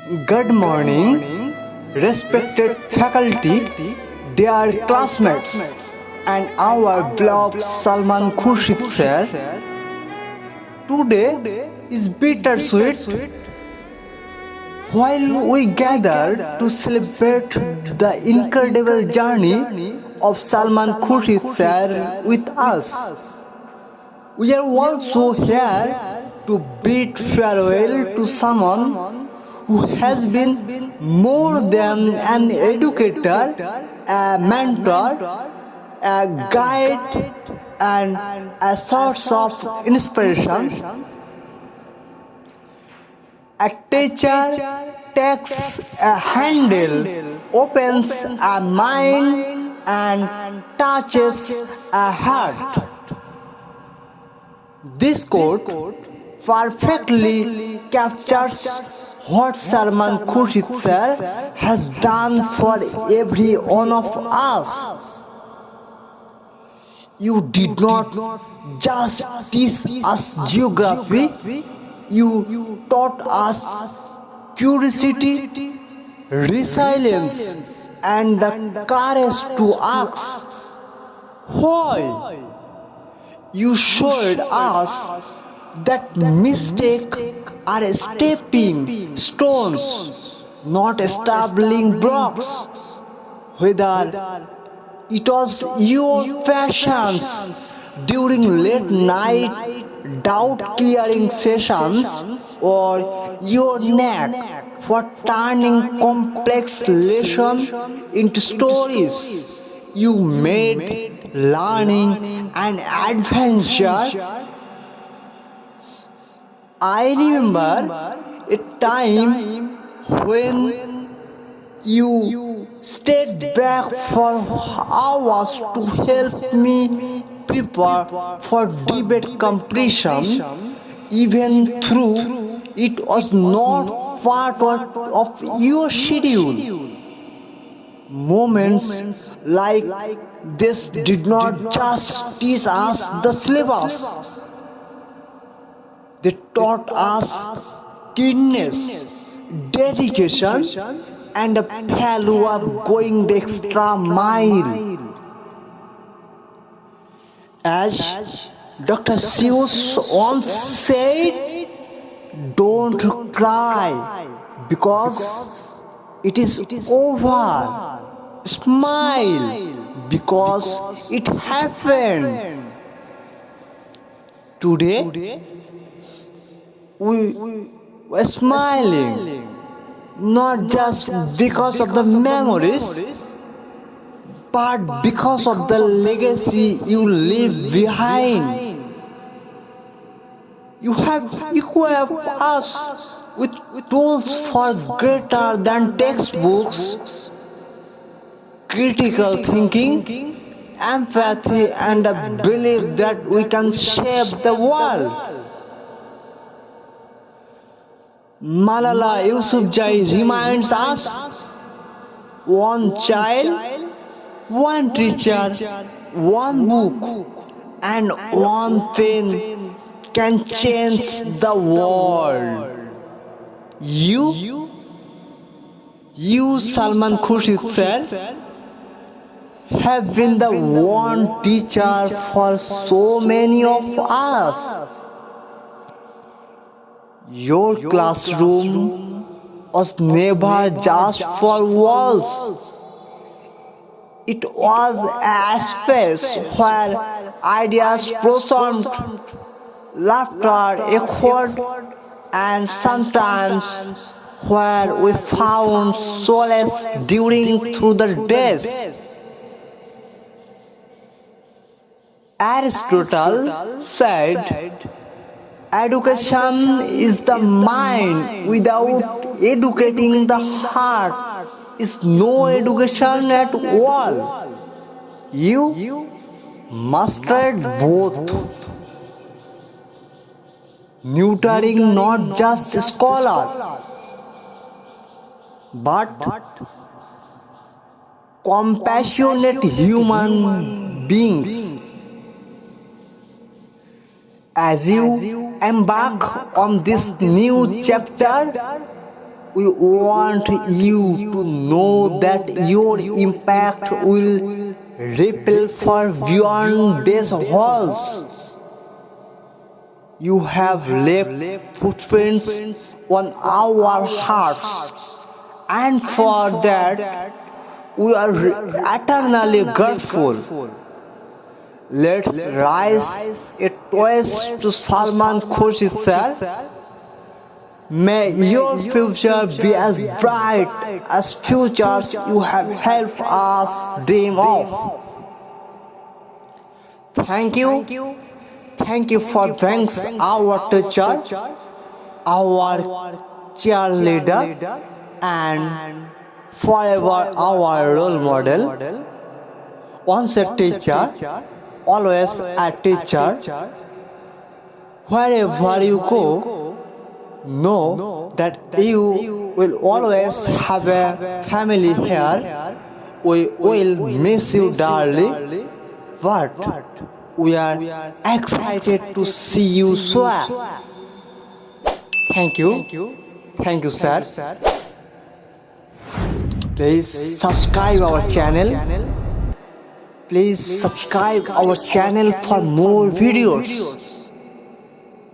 Good morning, respected faculty, dear classmates, and our beloved Salman Khurshid sir. Today is bittersweet while we gather to celebrate the incredible journey of Salman Khurshid sir with us. We are also here to bid farewell to someone who has been more than an educator, a mentor, a guide, and a source of inspiration. A teacher takes a handle, opens a mind, and touches a heart. This quote perfectly captures what Salman Khurshid sir has done for every one of us. You did not just teach us geography, you taught us curiosity, resilience, and the courage to ask why. You showed us that mistakes are stepping stones, not stumbling blocks. Whether it was your passions during late night doubt clearing sessions or your knack for turning complex lessons into stories, you made learning an adventure. I remember a time when you stayed back for hours to help me prepare for debate competition, even though it was not part of your schedule. Moments like this did not just teach us the syllabus, they taught us keenness, dedication, and a value of going the extra mile. As Dr. Seuss once said, don't cry because it is over. Smile because it happened. Today, we were smiling not just because of the memories, but because of the legacy you leave behind. You have equipped us with tools far greater than textbooks, critical thinking, empathy, and a belief that we can shape the world. Malala Yousafzai reminds us, one child, one teacher, one book, and one pen can change the world. You Salman Khurshid sir, have been the one teacher for so many of us. Your classroom was never just for walls. It was a space where ideas blossomed, laughter echoed, and sometimes where we found solace during through the days. Aristotle said, education is the mind without educating the heart is no education at all. You mastered both, nurturing not just scholar but compassionate human beings. As you embark on this new chapter, We want you to know that your impact will ripple far beyond these walls. You have left footprints on our hearts, and for that we are eternally grateful. Let's rise a toast to Salman Khurshid sir. May your future be as bright as futures you have helped us dream of. Thank you. Thank you for being our teacher, our cheerleader, and forever our role model. Once a teacher, always a teacher. Wherever you go, know that you will always have a family here. We will miss you dearly, but we are excited to see you soon. Thank you, sir. Please subscribe our channel. Please subscribe our channel for more videos.